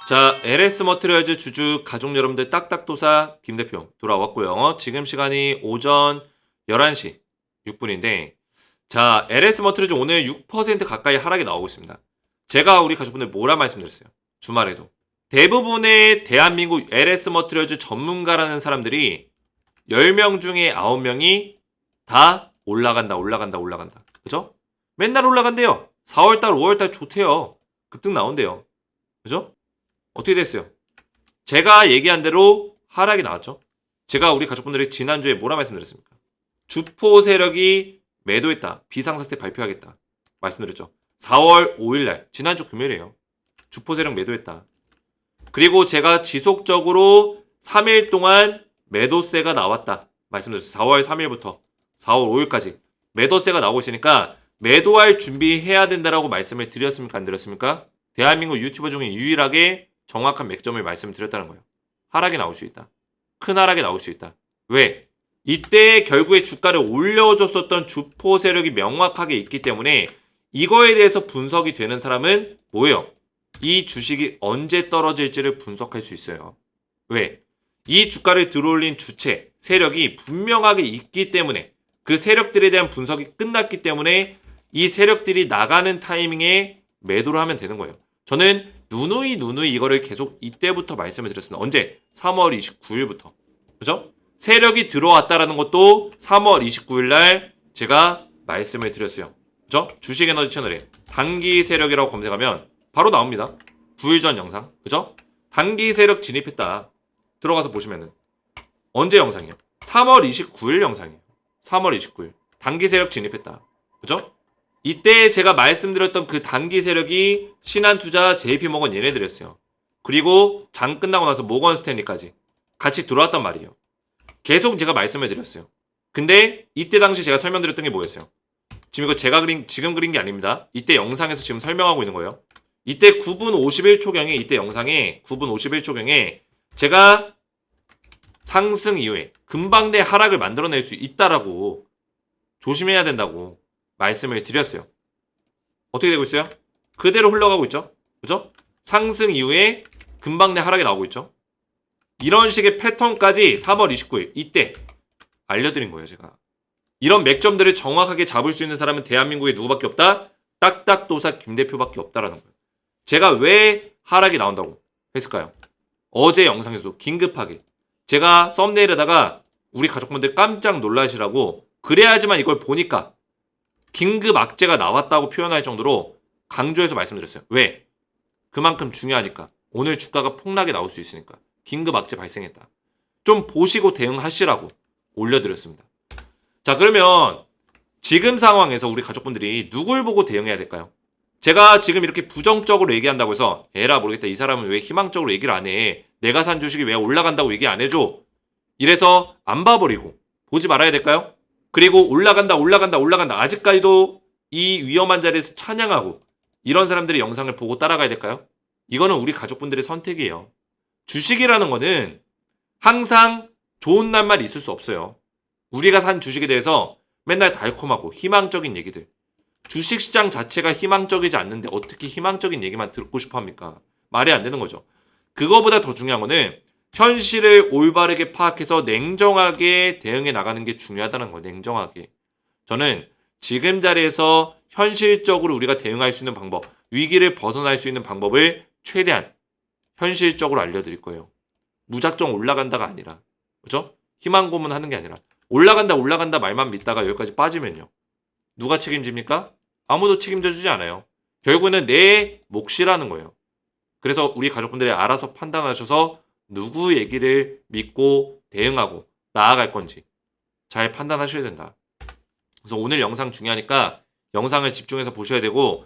자, LS 머티리얼즈 주주 가족 여러분들 딱딱도사 김 대표 돌아왔고요. 지금 시간이 오전 11시 6분인데 자, LS 머티리얼즈 오늘 6% 가까이 하락이 나오고 있습니다. 제가 우리 가족분들 뭐라 말씀드렸어요? 주말에도. 대부분의 대한민국 LS 머티리얼즈 전문가라는 사람들이 10명 중에 9명이 다 올라간다. 그죠? 맨날 올라간대요. 4월달, 5월달 좋대요. 급등 나온대요. 그죠? 어떻게 됐어요? 제가 얘기한 대로 하락이 나왔죠. 제가 우리 가족분들이 지난주에 뭐라 말씀드렸습니까? 주포 세력이 매도했다. 비상사태 발표하겠다. 말씀드렸죠. 4월 5일날 지난주 금요일이에요. 주포 세력 매도했다. 그리고 제가 지속적으로 3일 동안 매도세가 나왔다. 말씀드렸죠. 4월 3일부터 4월 5일까지 매도세가 나오고 있으니까 매도할 준비해야 된다라고 말씀을 드렸습니까? 안 드렸습니까? 대한민국 유튜버 중에 유일하게 정확한 맥점을 말씀을 드렸다는 거예요. 하락이 나올 수 있다. 큰 하락이 나올 수 있다. 왜? 이때 결국에 주가를 올려줬었던 주포 세력이 명확하게 있기 때문에 이거에 대해서 분석이 되는 사람은 뭐예요? 이 주식이 언제 떨어질지를 분석할 수 있어요. 왜? 이 주가를 들어올린 주체, 세력이 분명하게 있기 때문에 그 세력들에 대한 분석이 끝났기 때문에 이 세력들이 나가는 타이밍에 매도를 하면 되는 거예요. 저는 누누이 이거를 계속 이때부터 말씀을 드렸습니다. 언제? 3월 29일부터. 그죠? 세력이 들어왔다라는 것도 3월 29일 날 제가 말씀을 드렸어요. 그죠? 주식에너지 채널에 단기 세력이라고 검색하면 바로 나옵니다. 9일 전 영상. 그죠? 단기 세력 진입했다. 들어가서 보시면은 언제 영상이에요? 3월 29일 영상이에요. 3월 29일. 단기 세력 진입했다. 그죠? 이때 제가 말씀드렸던 그 단기 세력이 신한투자, JP모건 얘네들이었어요. 그리고 장 끝나고 나서 모건 스탠리까지 같이 들어왔단 말이에요. 계속 제가 말씀을 드렸어요. 근데 이때 당시 제가 설명드렸던 게 뭐였어요? 지금 이거 제가 지금 그린 게 아닙니다. 이때 영상에서 지금 설명하고 있는 거예요. 이때 9분 51초경에 이때 영상에 9분 51초경에 제가 상승 이후에 금방 내 하락을 만들어낼 수 있다라고 조심해야 된다고 말씀을 드렸어요. 어떻게 되고 있어요? 그대로 흘러가고 있죠. 그죠? 상승 이후에 금방 내 하락이 나오고 있죠. 이런 식의 패턴까지 3월 29일 이때 알려드린 거예요. 제가. 이런 맥점들을 정확하게 잡을 수 있는 사람은 대한민국에 누구밖에 없다? 딱딱도사 김 대표밖에 없다라는 거예요. 제가 왜 하락이 나온다고 했을까요? 어제 영상에서도 긴급하게 제가 썸네일에다가 우리 가족분들 깜짝 놀라시라고 그래야지만 이걸 보니까 긴급 악재가 나왔다고 표현할 정도로 강조해서 말씀드렸어요. 왜? 그만큼 중요하니까. 오늘 주가가 폭락이 나올 수 있으니까. 긴급 악재 발생했다. 좀 보시고 대응하시라고 올려드렸습니다. 자, 그러면 지금 상황에서 우리 가족분들이 누굴 보고 대응해야 될까요? 제가 지금 이렇게 부정적으로 얘기한다고 해서 에라 모르겠다. 이 사람은 왜 희망적으로 얘기를 안 해? 내가 산 주식이 왜 올라간다고 얘기 안 해줘? 이래서 안 봐버리고 보지 말아야 될까요? 그리고 올라간다. 아직까지도 이 위험한 자리에서 찬양하고 이런 사람들의 영상을 보고 따라가야 될까요? 이거는 우리 가족분들의 선택이에요. 주식이라는 거는 항상 좋은 날만 있을 수 없어요. 우리가 산 주식에 대해서 맨날 달콤하고 희망적인 얘기들. 주식시장 자체가 희망적이지 않는데 어떻게 희망적인 얘기만 듣고 싶어 합니까? 말이 안 되는 거죠. 그거보다 더 중요한 거는 현실을 올바르게 파악해서 냉정하게 대응해 나가는 게 중요하다는 거예요. 냉정하게. 저는 지금 자리에서 현실적으로 우리가 대응할 수 있는 방법, 위기를 벗어날 수 있는 방법을 최대한 현실적으로 알려드릴 거예요. 무작정 올라간다가 아니라. 그죠? 희망 고문하는 게 아니라. 올라간다 말만 믿다가 여기까지 빠지면요. 누가 책임집니까? 아무도 책임져 주지 않아요. 결국에는 내 몫이라는 거예요. 그래서 우리 가족분들이 알아서 판단하셔서 누구 얘기를 믿고 대응하고 나아갈 건지 잘 판단하셔야 된다. 그래서 오늘 영상 중요하니까 영상을 집중해서 보셔야 되고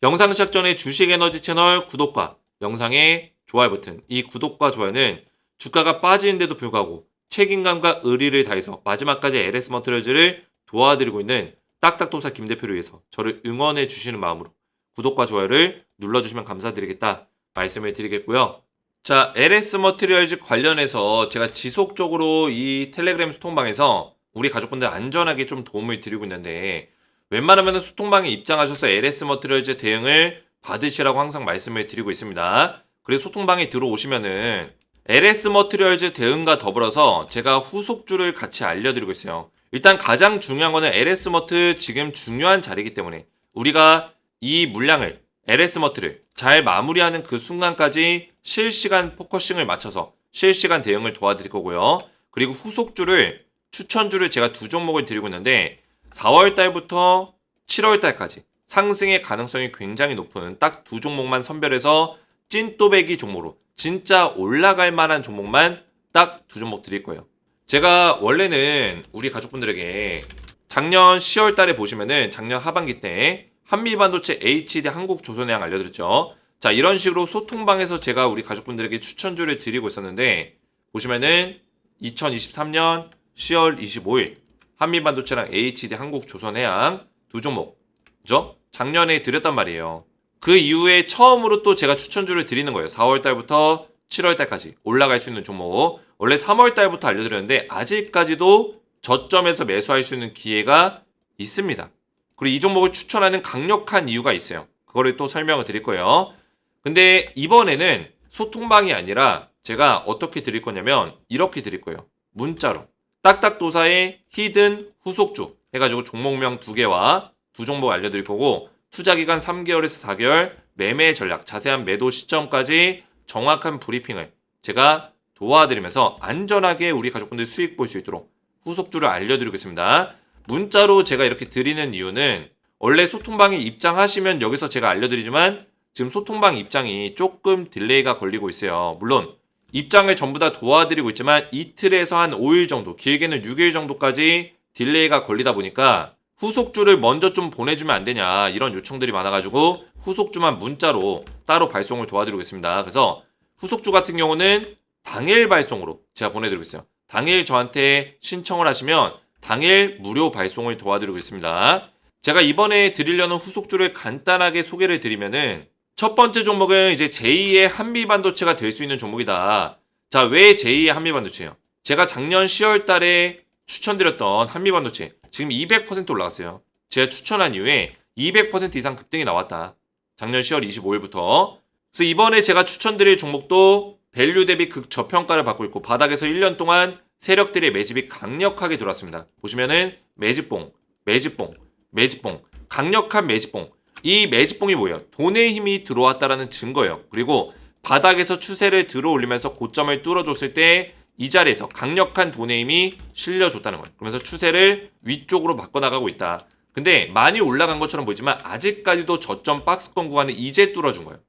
영상 시작 전에 주식에너지 채널 구독과 영상의 좋아요 버튼 이 구독과 좋아요는 주가가 빠지는데도 불구하고 책임감과 의리를 다해서 마지막까지 LS 머티리얼즈를 도와드리고 있는 딱딱도사 김 대표를 위해서 저를 응원해 주시는 마음으로 구독과 좋아요를 눌러주시면 감사드리겠다 말씀을 드리겠고요. 자, LS 머티리얼즈 관련해서 제가 지속적으로 이 텔레그램 소통방에서 우리 가족분들 안전하게 좀 도움을 드리고 있는데 웬만하면 소통방에 입장하셔서 LS 머티리얼즈 대응을 받으시라고 항상 말씀을 드리고 있습니다. 그리고 소통방에 들어오시면은 LS 머티리얼즈 대응과 더불어서 제가 후속주를 같이 알려드리고 있어요. 일단 가장 중요한 거는 LS 머트 지금 중요한 자리이기 때문에 우리가 이 물량을 LS 머트를 잘 마무리하는 그 순간까지 실시간 포커싱을 맞춰서 실시간 대응을 도와드릴 거고요. 그리고 후속주를 추천주를 제가 두 종목을 드리고 있는데 4월 달부터 7월 달까지 상승의 가능성이 굉장히 높은 딱 두 종목만 선별해서 찐또배기 종목으로 진짜 올라갈 만한 종목만 딱 두 종목 드릴 거예요. 제가 원래는 우리 가족분들에게 작년 10월 달에 보시면은 작년 하반기 때 한미반도체 HD 한국조선해양 알려드렸죠. 자, 이런 식으로 소통방에서 제가 우리 가족분들에게 추천주를 드리고 있었는데 보시면은 2023년 10월 25일 한미반도체랑 HD 한국조선해양 두 종목 그죠? 작년에 드렸단 말이에요. 그 이후에 처음으로 또 제가 추천주를 드리는 거예요. 4월 달부터 7월 달까지 올라갈 수 있는 종목. 원래 3월 달부터 알려드렸는데 아직까지도 저점에서 매수할 수 있는 기회가 있습니다. 그리고 이 종목을 추천하는 강력한 이유가 있어요. 그거를 또 설명을 드릴 거예요. 근데 이번에는 소통방이 아니라 제가 어떻게 드릴 거냐면 이렇게 드릴 거예요. 문자로. 딱딱도사의 히든 후속주 해가지고 종목명 2개와 두 종목 알려드릴 거고 투자기간 3개월에서 4개월 매매 전략 자세한 매도 시점까지 정확한 브리핑을 제가 도와드리면서 안전하게 우리 가족분들 수익 볼 수 있도록 후속주를 알려드리겠습니다. 문자로 제가 이렇게 드리는 이유는 원래 소통방에 입장하시면 여기서 제가 알려드리지만 지금 소통방 입장이 조금 딜레이가 걸리고 있어요. 물론 입장을 전부 다 도와드리고 있지만 이틀에서 한 5일 정도 길게는 6일 정도까지 딜레이가 걸리다 보니까 후속주를 먼저 좀 보내주면 안 되냐 이런 요청들이 많아가지고 후속주만 문자로 따로 발송을 도와드리고 있습니다. 그래서 후속주 같은 경우는 당일 발송으로 제가 보내드리고 있어요. 당일 저한테 신청을 하시면 당일 무료 발송을 도와드리고 있습니다. 제가 이번에 드리려는 후속주를 간단하게 소개를 드리면은 첫 번째 종목은 이제 제2의 한미반도체가 될 수 있는 종목이다. 자, 왜 제2의 한미반도체예요? 제가 작년 10월 달에 추천드렸던 한미반도체 지금 200% 올라갔어요. 제가 추천한 이후에 200% 이상 급등이 나왔다. 작년 10월 25일부터. 그래서 이번에 제가 추천드릴 종목도 밸류 대비 극저평가를 받고 있고 바닥에서 1년 동안 세력들의 매집이 강력하게 들어왔습니다. 보시면은 매집봉, 매집봉, 매집봉, 강력한 매집봉. 이 매집봉이 뭐예요? 돈의 힘이 들어왔다라는 증거예요. 그리고 바닥에서 추세를 들어올리면서 고점을 뚫어줬을 때 이 자리에서 강력한 돈의 힘이 실려줬다는 거예요. 그러면서 추세를 위쪽으로 바꿔나가고 있다. 근데 많이 올라간 것처럼 보이지만 아직까지도 저점 박스권 구간을 이제 뚫어준 거예요.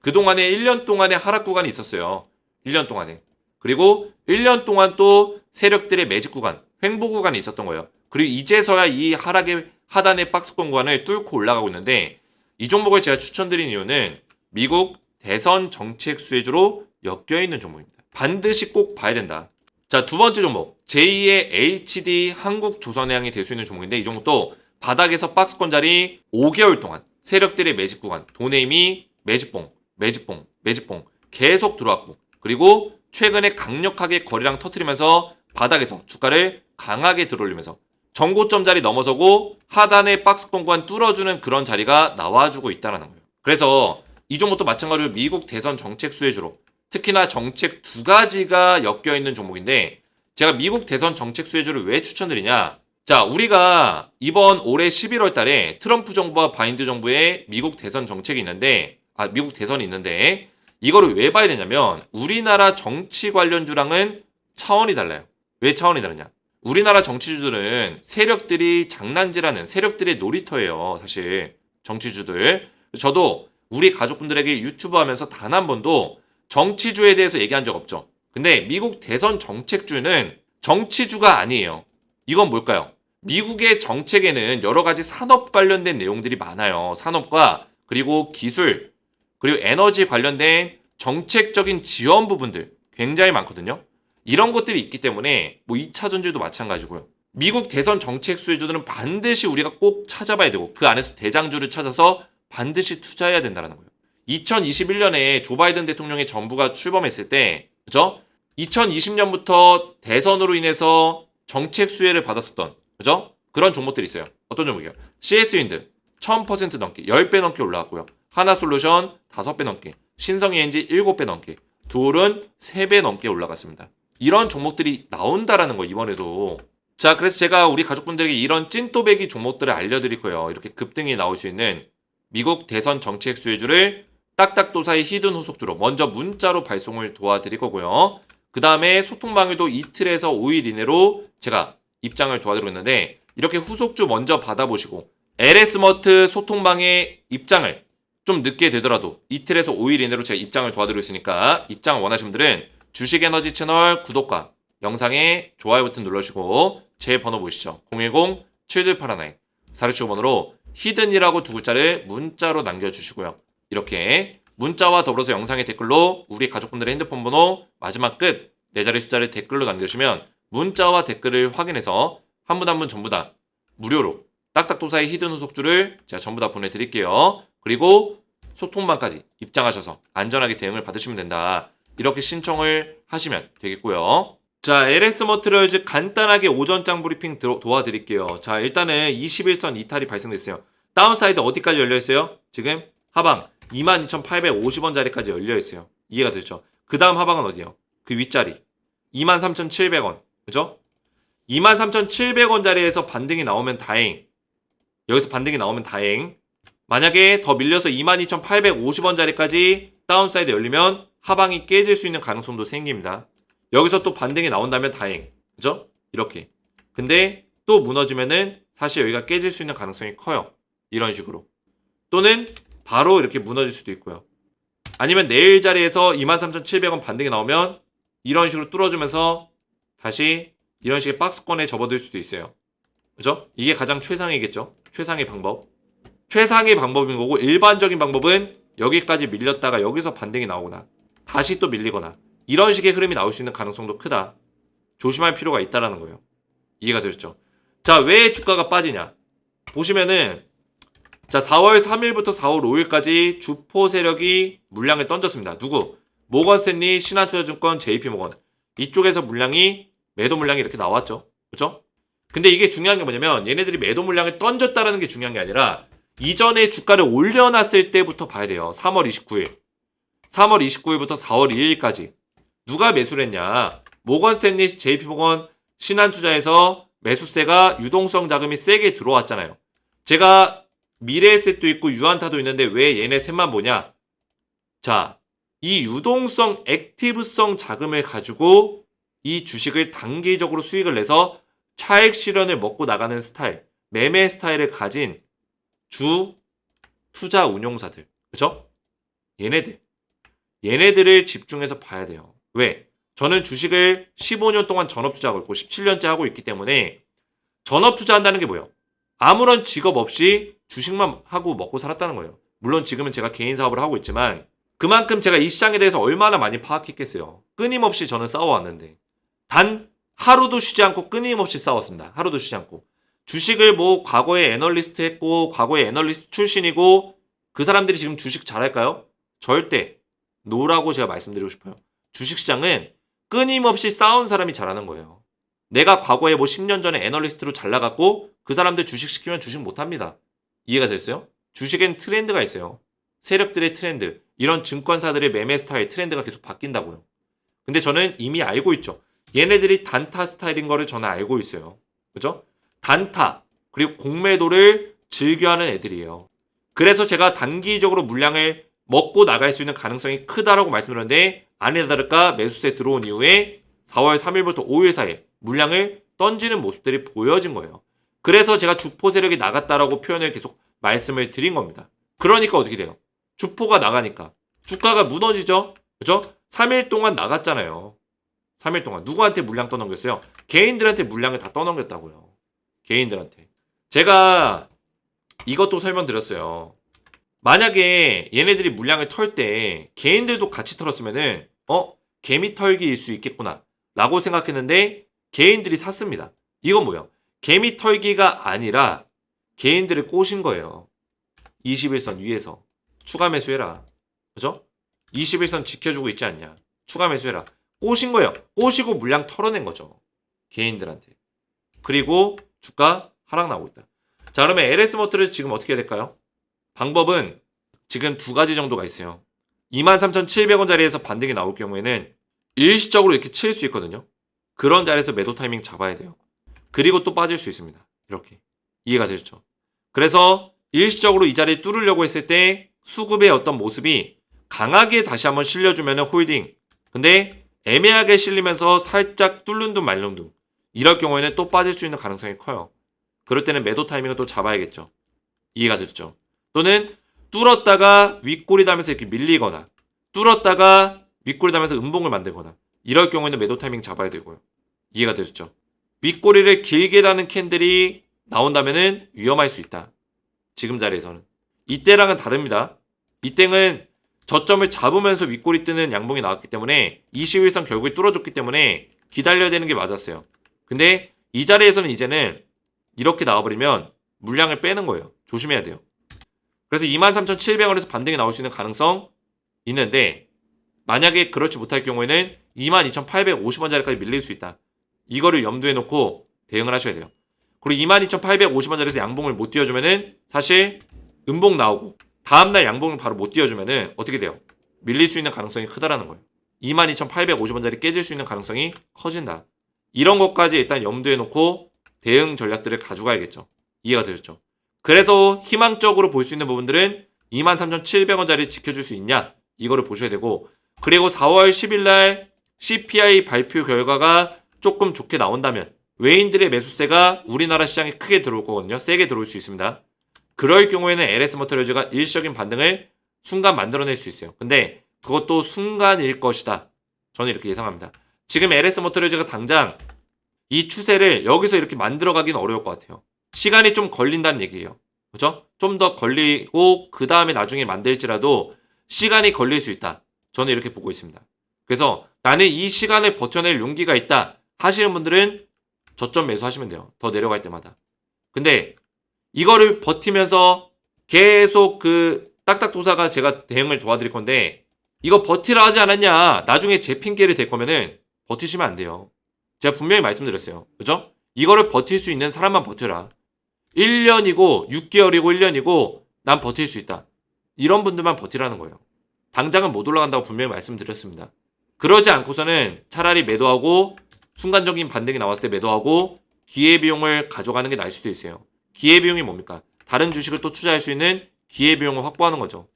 그동안에 1년 동안의 하락 구간이 있었어요. 1년 동안에. 그리고 1년 동안 또 세력들의 매집 구간, 횡보 구간이 있었던 거예요. 그리고 이제서야 이 하락의 하단의 박스권 구간을 뚫고 올라가고 있는데 이 종목을 제가 추천드린 이유는 미국 대선 정책 수혜주로 엮여있는 종목입니다. 반드시 꼭 봐야 된다. 자, 두 번째 종목 제2의 HD 한국조선해양이 될 수 있는 종목인데 이 종목도 바닥에서 박스권 자리 5개월 동안 세력들의 매집 구간, 돈의 힘이 매집봉, 매집봉, 매집봉 계속 들어왔고 그리고 최근에 강력하게 거래량 터트리면서 바닥에서 주가를 강하게 들어올리면서 정고점 자리 넘어서고 하단의 박스권 구간 뚫어주는 그런 자리가 나와주고 있다는 거예요. 그래서 이 종목도 마찬가지로 미국 대선 정책 수혜주로 특히나 정책 두 가지가 엮여있는 종목인데 제가 미국 대선 정책 수혜주를 왜 추천드리냐. 자, 우리가 이번 올해 11월 달에 트럼프 정부와 바이든 정부의 미국 대선 정책이 있는데 미국 대선이 있는데 이거를 왜 봐야 되냐면 우리나라 정치 관련주랑은 차원이 달라요. 왜 차원이 다르냐. 우리나라 정치주들은 세력들이 장난질하는 세력들의 놀이터예요. 사실 정치주들. 저도 우리 가족분들에게 유튜브 하면서 단 한 번도 정치주에 대해서 얘기한 적 없죠. 근데 미국 대선 정책주는 정치주가 아니에요. 이건 뭘까요? 미국의 정책에는 여러 가지 산업 관련된 내용들이 많아요. 산업과 그리고 기술 그리고 에너지 관련된 정책적인 지원 부분들 굉장히 많거든요. 이런 것들이 있기 때문에 뭐 2차 전지도 마찬가지고요. 미국 대선 정책 수혜주들은 반드시 우리가 꼭 찾아봐야 되고 그 안에서 대장주를 찾아서 반드시 투자해야 된다는 거예요. 2021년에 조 바이든 대통령의 정부가 출범했을 때 그죠? 2020년부터 대선으로 인해서 정책 수혜를 받았었던 그죠? 그런 종목들이 있어요. 어떤 종목이요? CS윈드 1000% 넘게 10배 넘게 올라왔고요. 하나솔루션 5배 넘게 신성 ENG 7배 넘게, 두올은 3배 넘게 올라갔습니다. 이런 종목들이 나온다라는 거 이번에도. 자, 그래서 제가 우리 가족분들에게 이런 찐또배기 종목들을 알려드릴 거예요. 이렇게 급등이 나올 수 있는 미국 대선 정치액 수혜주를 딱딱도사의 히든 후속주로 먼저 문자로 발송을 도와드릴 거고요. 그 다음에 소통방에도 이틀에서 5일 이내로 제가 입장을 도와드리고 있는데, 이렇게 후속주 먼저 받아보시고 LS머트 소통방의 입장을 좀 늦게 되더라도 이틀에서 5일 이내로 제가 입장을 도와드리고 있으니까, 입장 원하시는 분들은 주식에너지 채널 구독과 영상에 좋아요 버튼 눌러주시고 제 번호 보시죠. 010-7281-4675번으로 히든이라고 두 글자를 문자로 남겨주시고요. 이렇게 문자와 더불어서 영상의 댓글로 우리 가족분들의 핸드폰 번호 마지막 끝 4자리 숫자를 댓글로 남겨주시면 문자와 댓글을 확인해서 한 분 한 분 전부 다 무료로 딱딱도사의 히든 후속주를 제가 전부 다 보내드릴게요. 그리고 소통방까지 입장하셔서 안전하게 대응을 받으시면 된다. 이렇게 신청을 하시면 되겠고요. 자, LS머트리얼즈 간단하게 오전장 브리핑 도와드릴게요. 자, 일단은 21선 이탈이 발생됐어요. 다운사이드 어디까지 열려있어요? 지금 하방 22,850원 자리까지 열려있어요. 이해가 되죠? 그 다음 하방은 어디요? 그 윗자리 23,700원. 그죠? 23,700원 자리에서 반등이 나오면 다행. 여기서 반등이 나오면 다행. 만약에 더 밀려서 22,850원 자리까지 다운사이드 열리면 하방이 깨질 수 있는 가능성도 생깁니다. 여기서 또 반등이 나온다면 다행. 그죠? 이렇게. 근데 또 무너지면은 사실 여기가 깨질 수 있는 가능성이 커요. 이런 식으로. 또는 바로 이렇게 무너질 수도 있고요. 아니면 내일 자리에서 23,700원 반등이 나오면 이런 식으로 뚫어주면서 다시 이런 식의 박스권에 접어들 수도 있어요. 그죠? 이게 가장 최상이겠죠? 최상의 방법. 최상의 방법인 거고, 일반적인 방법은 여기까지 밀렸다가 여기서 반등이 나오거나 다시 또 밀리거나 이런 식의 흐름이 나올 수 있는 가능성도 크다. 조심할 필요가 있다라는 거예요. 이해가 되셨죠? 자, 왜 주가가 빠지냐? 보시면은 자, 4월 3일부터 4월 5일까지 주포 세력이 물량을 던졌습니다. 누구? 모건스탠리, 신한투자증권, JP모건. 이쪽에서 물량이 매도 물량이 이렇게 나왔죠. 그렇죠? 근데 이게 중요한 게 뭐냐면 얘네들이 매도 물량을 던졌다라는 게 중요한 게 아니라 이전에 주가를 올려놨을 때부터 봐야 돼요. 3월 29일. 3월 29일부터 4월 2일까지 누가 매수를 했냐? 모건스탠리, JP모건, 신한투자에서 매수세가 유동성 자금이 세게 들어왔잖아요. 제가 미래에셋도 있고 유한타도 있는데 왜 얘네 셋만 보냐? 자, 이 유동성 액티브성 자금을 가지고 이 주식을 단기적으로 수익을 내서 차익 실현을 먹고 나가는 스타일, 매매 스타일을 가진 주 투자 운용사들. 그죠? 얘네들을 집중해서 봐야 돼요. 왜? 저는 주식을 15년 동안 전업 투자하고 있고 17년째 하고 있기 때문에 전업 투자한다는 게 뭐예요? 아무런 직업 없이 주식만 하고 먹고 살았다는 거예요. 물론 지금은 제가 개인 사업을 하고 있지만 그만큼 제가 이 시장에 대해서 얼마나 많이 파악했겠어요. 끊임없이 저는 싸워왔는데 단 하루도 쉬지 않고 끊임없이 싸웠습니다. 하루도 쉬지 않고. 주식을 뭐 과거에 애널리스트 했고 과거에 애널리스트 출신이고 그 사람들이 지금 주식 잘할까요? 절대 노라고 제가 말씀드리고 싶어요. 주식시장은 끊임없이 싸운 사람이 잘하는 거예요. 내가 과거에 뭐 10년 전에 애널리스트로 잘 나갔고 그 사람들 주식 시키면 주식 못합니다. 이해가 됐어요? 주식엔 트렌드가 있어요. 세력들의 트렌드, 이런 증권사들의 매매 스타일 트렌드가 계속 바뀐다고요. 근데 저는 이미 알고 있죠. 얘네들이 단타 스타일인 거를 저는 알고 있어요. 그죠? 단타 그리고 공매도를 즐겨하는 애들이에요. 그래서 제가 단기적으로 물량을 먹고 나갈 수 있는 가능성이 크다라고 말씀드렸는데 아니나 다를까 매수세 들어온 이후에 4월 3일부터 5일 사이에 물량을 던지는 모습들이 보여진 거예요. 그래서 제가 주포 세력이 나갔다라고 표현을 계속 말씀을 드린 겁니다. 그러니까 어떻게 돼요? 주포가 나가니까 주가가 무너지죠? 그죠? 3일 동안 나갔잖아요. 3일 동안 누구한테 물량 떠넘겼어요? 개인들한테 물량을 다 떠넘겼다고요. 개인들한테. 제가 이것도 설명드렸어요. 만약에 얘네들이 물량을 털 때 개인들도 같이 털었으면은 개미 털기일 수 있겠구나 라고 생각했는데 개인들이 샀습니다. 이건 뭐예요? 개미 털기가 아니라 개인들을 꼬신 거예요. 21선 위에서 추가 매수해라. 그죠? 21선 지켜주고 있지 않냐. 추가 매수해라. 꼬신 거예요. 꼬시고 물량 털어낸 거죠. 개인들한테. 그리고 주가 하락 나오고 있다. 자, 그러면 LS모터를 지금 어떻게 해야 될까요? 방법은 지금 두 가지 정도가 있어요. 23,700원 자리에서 반등이 나올 경우에는 일시적으로 이렇게 칠 수 있거든요. 그런 자리에서 매도 타이밍 잡아야 돼요. 그리고 또 빠질 수 있습니다. 이렇게. 이해가 되죠? 그래서 일시적으로 이 자리를 뚫으려고 했을 때 수급의 어떤 모습이 강하게 다시 한번 실려주면 홀딩. 근데 애매하게 실리면서 살짝 뚫는 둥 말른 둥. 이럴 경우에는 또 빠질 수 있는 가능성이 커요. 그럴 때는 매도 타이밍을 또 잡아야겠죠. 이해가 되죠? 또는 뚫었다가 윗꼬리 달면서 이렇게 밀리거나 뚫었다가 윗꼬리 달면서 음봉을 만들거나 이럴 경우에는 매도 타이밍 잡아야 되고요. 이해가 되죠? 윗꼬리를 길게 다는 캔들이 나온다면은 위험할 수 있다. 지금 자리에서는. 이때랑은 다릅니다. 이때는 저점을 잡으면서 윗꼬리 뜨는 양봉이 나왔기 때문에 21선 결국에 뚫어줬기 때문에 기다려야 되는 게 맞았어요. 근데 이 자리에서는 이제는 이렇게 나와버리면 물량을 빼는 거예요. 조심해야 돼요. 그래서 23,700원에서 반등이 나올 수 있는 가능성 있는데 만약에 그렇지 못할 경우에는 22,850원짜리까지 밀릴 수 있다. 이거를 염두에 놓고 대응을 하셔야 돼요. 그리고 22,850원짜리에서 양봉을 못 띄워주면은 사실 음봉 나오고 다음날 양봉을 바로 못 띄워주면은 어떻게 돼요? 밀릴 수 있는 가능성이 크다라는 거예요. 22,850원짜리 깨질 수 있는 가능성이 커진다. 이런 것까지 일단 염두에 놓고 대응 전략들을 가져가야겠죠. 이해가 되셨죠? 그래서 희망적으로 볼 수 있는 부분들은 23,700원짜리 지켜줄 수 있냐? 이거를 보셔야 되고 그리고 4월 10일날 CPI 발표 결과가 조금 좋게 나온다면 외인들의 매수세가 우리나라 시장에 크게 들어올 거거든요. 세게 들어올 수 있습니다. 그럴 경우에는 LS 머터리얼즈가 일시적인 반등을 순간 만들어낼 수 있어요. 근데 그것도 순간일 것이다. 저는 이렇게 예상합니다. 지금 LS 머터리얼즈가 당장 이 추세를 여기서 이렇게 만들어가기는 어려울 것 같아요. 시간이 좀 걸린다는 얘기예요. 그렇죠? 좀 더 걸리고 그 다음에 나중에 만들지라도 시간이 걸릴 수 있다. 저는 이렇게 보고 있습니다. 그래서 나는 이 시간을 버텨낼 용기가 있다 하시는 분들은 저점 매수하시면 돼요. 더 내려갈 때마다. 근데 이거를 버티면서 계속 그 딱딱도사가 제가 대응을 도와드릴 건데 이거 버티라 하지 않았냐 나중에 제 핑계를 댈 거면은 버티시면 안 돼요. 제가 분명히 말씀드렸어요. 그죠? 이거를 버틸 수 있는 사람만 버텨라. 1년이고 6개월이고 1년이고 난 버틸 수 있다. 이런 분들만 버티라는 거예요. 당장은 못 올라간다고 분명히 말씀드렸습니다. 그러지 않고서는 차라리 매도하고 순간적인 반등이 나왔을 때 매도하고 기회비용을 가져가는 게 나을 수도 있어요. 기회비용이 뭡니까? 다른 주식을 또 투자할 수 있는 기회비용을 확보하는 거죠.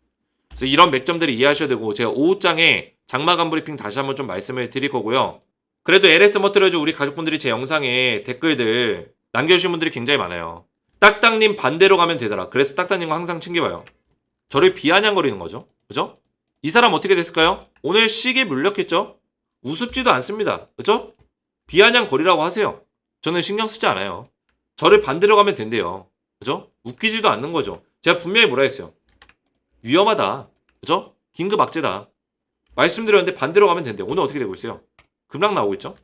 그래서 이런 맥점들을 이해하셔야 되고 제가 오후장에 장마감 브리핑 다시 한번 좀 말씀을 드릴 거고요. 그래도 LS 머터리얼즈 우리 가족분들이 제 영상에 댓글들 남겨주신 분들이 굉장히 많아요. 딱딱님 반대로 가면 되더라. 그래서 딱딱님과 항상 챙겨봐요. 저를 비아냥거리는 거죠. 그죠? 이 사람 어떻게 됐을까요? 오늘 시기에 물렸겠죠? 우습지도 않습니다. 그죠? 비아냥거리라고 하세요. 저는 신경 쓰지 않아요. 저를 반대로 가면 된대요. 그죠? 웃기지도 않는 거죠. 제가 분명히 뭐라 했어요. 위험하다. 그죠? 긴급 악재다. 말씀드렸는데 반대로 가면 된대요. 오늘 어떻게 되고 있어요? 급락 나오고 있죠?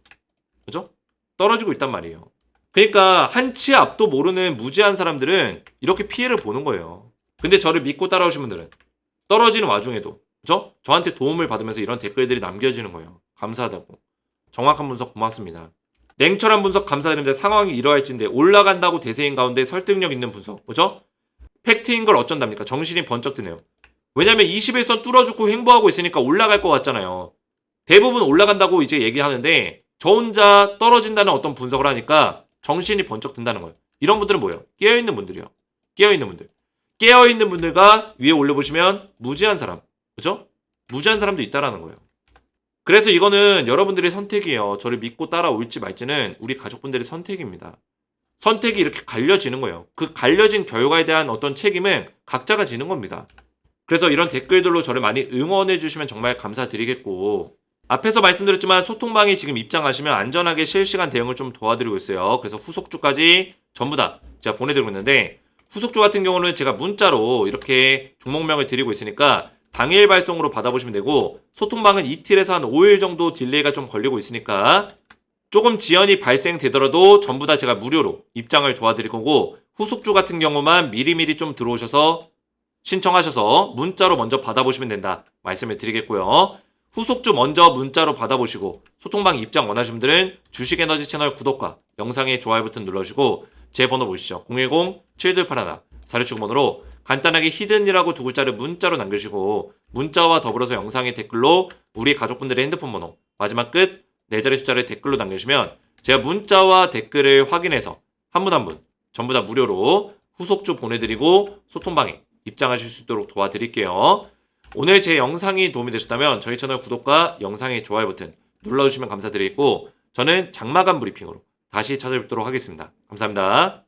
그죠? 떨어지고 있단 말이에요. 그러니까 한치 앞도 모르는 무지한 사람들은 이렇게 피해를 보는 거예요. 근데 저를 믿고 따라오신 분들은 떨어지는 와중에도 그죠? 저한테 도움을 받으면서 이런 댓글들이 남겨지는 거예요. 감사하다고. 정확한 분석 고맙습니다. 냉철한 분석 감사드립니다. 상황이 이러할진데 올라간다고 대세인 가운데 설득력 있는 분석. 그죠? 팩트인 걸 어쩐답니까? 정신이 번쩍 드네요. 왜냐면 21선 뚫어주고 횡보하고 있으니까 올라갈 것 같잖아요. 대부분 올라간다고 이제 얘기하는데 저 혼자 떨어진다는 어떤 분석을 하니까 정신이 번쩍 든다는 거예요. 이런 분들은 뭐예요? 깨어있는 분들이요. 깨어있는 분들. 깨어있는 분들과 위에 올려보시면 무지한 사람. 그죠? 무지한 사람도 있다라는 거예요. 그래서 이거는 여러분들의 선택이에요. 저를 믿고 따라올지 말지는 우리 가족분들의 선택입니다. 선택이 이렇게 갈려지는 거예요. 그 갈려진 결과에 대한 어떤 책임은 각자가 지는 겁니다. 그래서 이런 댓글들로 저를 많이 응원해 주시면 정말 감사드리겠고 앞에서 말씀드렸지만 소통방에 지금 입장하시면 안전하게 실시간 대응을 좀 도와드리고 있어요. 그래서 후속주까지 전부 다 제가 보내드리고 있는데 후속주 같은 경우는 제가 문자로 이렇게 종목명을 드리고 있으니까 당일 발송으로 받아보시면 되고 소통방은 이틀에서 한 5일 정도 딜레이가 좀 걸리고 있으니까 조금 지연이 발생되더라도 전부 다 제가 무료로 입장을 도와드릴 거고 후속주 같은 경우만 미리미리 좀 들어오셔서 신청하셔서 문자로 먼저 받아보시면 된다 말씀을 드리겠고요. 후속주 먼저 문자로 받아보시고 소통방 입장 원하시는 분들은 주식에너지 채널 구독과 영상의 좋아요 버튼 눌러주시고 제 번호 보시죠. 010-7281-4679번으로 간단하게 히든이라고 두 글자를 문자로 남겨주시고 문자와 더불어서 영상의 댓글로 우리 가족분들의 핸드폰 번호 마지막 끝 4자리 숫자를 댓글로 남겨주시면 제가 문자와 댓글을 확인해서 한 분 한 분 전부 다 무료로 후속주 보내드리고 소통방에 입장하실 수 있도록 도와드릴게요. 오늘 제 영상이 도움이 되셨다면 저희 채널 구독과 영상의 좋아요 버튼 눌러주시면 감사드리겠고 저는 장마감 브리핑으로 다시 찾아뵙도록 하겠습니다. 감사합니다.